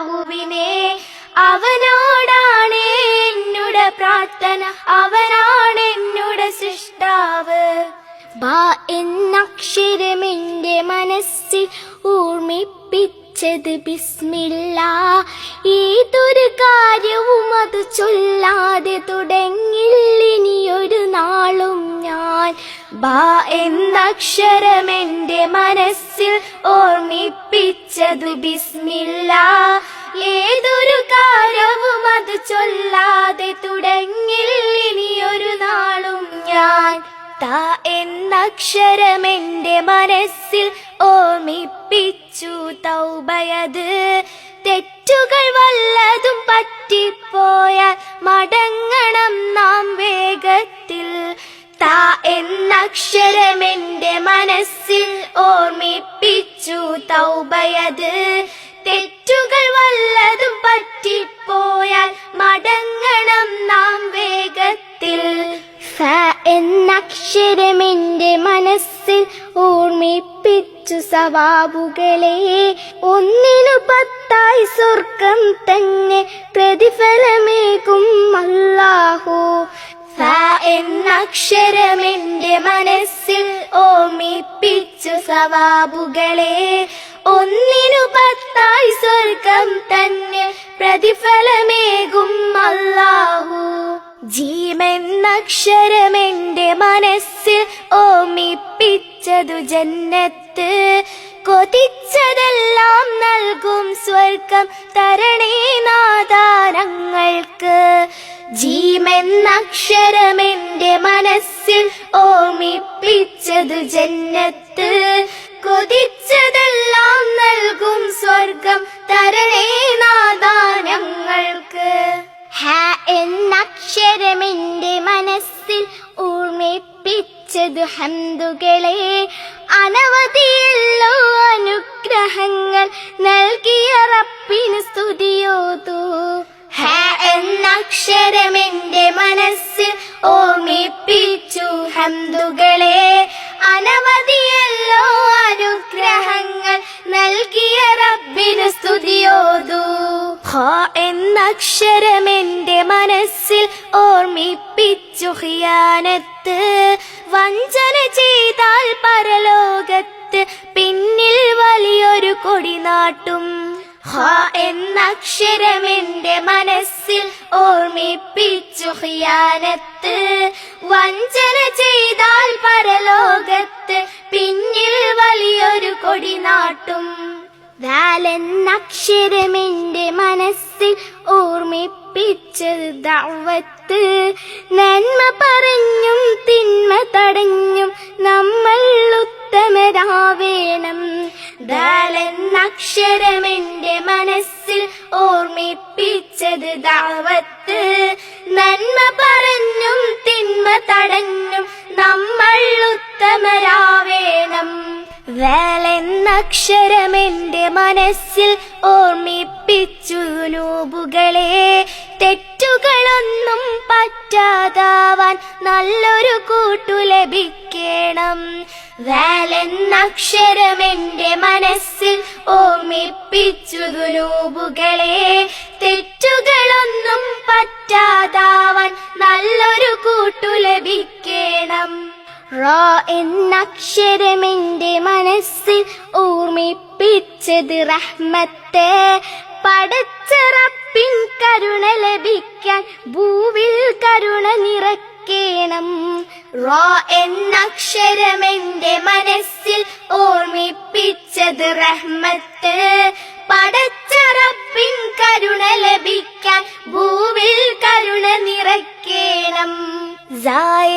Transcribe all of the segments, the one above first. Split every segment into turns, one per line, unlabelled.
അല്ലാഹുവിനെ അവനോടാണ് എന്നുടെ പ്രാർത്ഥന, അവനാണ് എന്നുടെ സൃഷ്ടാവ്. ബാ എന്നക്ഷരമെന്റെ മനസ്സിൽ ഓർമ്മിപ്പിച്ചത് ബിസ്മില്ലാ. ഏതൊരു കാര്യവും അത് ചൊല്ലാതെ തുടങ്ങില്ലിനിയൊരു നാളും ഞാൻ. ബാ എന്നക്ഷരമെന്റെ മനസ്സിൽ ഓർമ്മിപ്പിച്ചത് ബിസ്മില്ലാ. ഏതൊരു കാര്യവും അത് ചൊല്ലാതെ തുടങ്ങില്ലിനിയൊരു നാളും ഞാൻ. ത എന്നക്ഷരമെന്റെ മനസ്സിൽ ഓർമ്മിപ്പിച്ചു തൗബയത്. തെറ്റുകൾ വല്ലതും പറ്റിപ്പോയാൽ മടങ്ങണം നാം വേഗത്തിൽ. ത എന്നക്ഷരമെന്റെ മനസ്സിൽ ഓർമ്മിപ്പിച്ചു തൗബയത്. തെറ്റുകൾ വല്ലതും പറ്റിപ്പോയാൽ മടങ്ങണം നാം വേഗത്തിൽ. ഫ എന്നക്ഷരമെന്റെ മനസ്സിൽ ഓർമ്മിപ്പിച്ചു സവാബുകളെ. 1 10 സ്വർഗം തന്നെ പ്രതിഫലമേകും അല്ലാഹു. ഫ എന്നക്ഷരമെന്റെ മനസ്സിൽ ഓർമ്മിപ്പിച്ചു സവാബുകളെ. 1 10 സ്വർഗം തന്നെ പ്രതിഫലമേകും അല്ലാഹു. ജീമെന്നക്ഷരമെന്റെ മനസ്സിൽ ഓർമ്മിപ്പിച്ചതു ജന്നത്ത്. കൊതിച്ചതെല്ലാം നൽകും സ്വർഗം തരണേ നാദാനങ്ങൾക്ക്. ജീമെന്നക്ഷരമെന്റെ മനസ്സിൽ ഓർമ്മിപ്പിച്ചതു ജന്നത്ത്. കൊതിച്ചതെല്ലാം നൽകും സ്വർഗം തരണേ നാദാനങ്ങൾക്ക്. ഹ എന്നക്ഷരമെന്റെ മനസ്സിൽ ഓർമ്മിപ്പിച്ചതു ഹംദുകളെ. അനവധിയല്ലോ അനുഗ്രഹങ്ങൾ നൽകിയ റബ്ബിന് സ്തുതിയോതു. ഹ എന്നക്ഷരമെന്റെ മനസ്സിൽ ഓർമ്മിപ്പിച്ചു ഹംദുകളെ. അനവധിയല്ലോ അനുഗ്രഹങ്ങൾ നൽകിയ റബ്ബിന് സ്തുതിയോതു. ഖ എന്നക്ഷരമെന്റെ മനസ്സിൽ ഓർമ്മിപ്പിച്ചു ഖിയാനത്ത്. വഞ്ചന ചെയ്താൽ പരലോകത്ത് പിന്നിൽ വലിയൊരു കൊടി നാട്ടും. ഖ എന്നക്ഷരമെന്റെ മനസ്സിൽ ഓർമ്മിപ്പിച്ചു ഖിയാനത്ത്. വഞ്ചന ചെയ്താൽ പരലോകത്ത് പിന്നിൽ വലിയൊരു കൊടി നാട്ടും. എന്നക്ഷരമെന്റെ മനസ്സിൽ ഓർമ്മിപ്പിച്ചത് ദഅവത്ത്. നന്മ പറഞ്ഞും തിന്മ തടഞ്ഞും നമ്മൾ ഉത്തമരാവേണം. എന്നക്ഷരമെന്റെ മനസ്സിൽ ഓർമ്മിപ്പിച്ചത് ദഅവത്ത്. നന്മ പറഞ്ഞും തിന്മ തടഞ്ഞും നമ്മൾ ഉത്തമരാവേണം. എന്നക്ഷരമെന്റെ മനസ്സിൽ ഓർമ്മിപ്പിച്ചു ദുനൂബുകളെ. തെറ്റുകളൊന്നും പറ്റാതാവാൻ നല്ലൊരു കൂട്ടു ലഭിക്കണം. എന്നക്ഷരമെന്റെ മനസ്സിൽ ഓർമ്മിപ്പിച്ചു ദുനൂബുകളെ. തെറ്റുകളൊന്നും പറ്റാതാവാൻ നല്ലൊരു കൂട്ടു ലഭിക്കണം. റ എന്നക്ഷരമെന്റെ മനസ്സിൽ ഓർമ്മിപ്പിച്ചത് റഹ്മത്ത്. പടച്ച റബ്ബിൻ കരുണ ലഭിക്കാൻ ഭൂവിൽ കരുണ നിറയ്ക്കണം. റ എന്നക്ഷരമെന്റെ മനസ്സിൽ ഓർമ്മിപ്പിച്ചത് റഹ്മത്ത്. പടച്ച റബ്ബിൻ കരുണ ലഭിക്കാൻ ഭൂവിൽ കരുണ നിറയ്ക്കണം.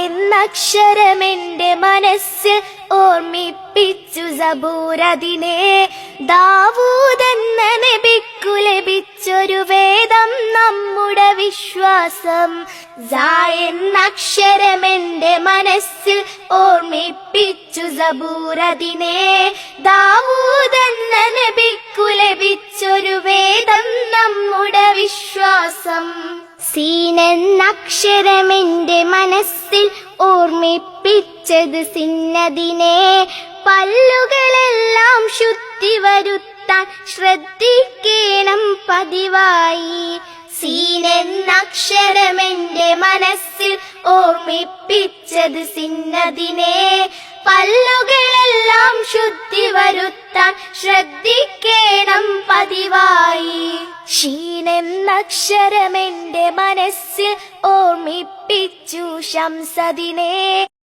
എന്നക്ഷരമെന്റെ മനസ്സിൽ ഓർമ്മിപ്പിച്ചു സബൂറതിനെ. ദാവൂദ് എന്ന നബിക്കു ലഭിച്ചൊരു വേദം നമ്മുടെ വിശ്വാസം. എന്നക്ഷരമെന്റെ മനസ്സിൽ ഓർമ്മിപ്പിച്ചു സബൂറതിനെ. ദാവൂദ് എന്ന നബിക്കു ലഭിച്ചൊരു വേദം നമ്മുടെ വിശ്വാസം. എന്നക്ഷരമെന്റെ മനസ്സിൽ ഓർമ്മിപ്പിച്ചത് സിന്നതിനെ. പല്ലുകളെല്ലാം ശുദ്ധി വരുത്തി വരുത്താൻ ശ്രദ്ധിക്കണം പതിവായി. സീനെന്നക്ഷരമെന്റെ മനസ്സിൽ ഓർമ്മിപ്പിച്ചത് സിന്നതിനെ. പല്ലുകളെല്ലാം ശുദ്ധി വരുത്താൻ ശ്രദ്ധിക്കണം പതിവായി. ഷീനെന്നക്ഷരമെന്റെ മനസ്സിൽ ഓർമ്മിപ്പിച്ചു ശംസതിനെ.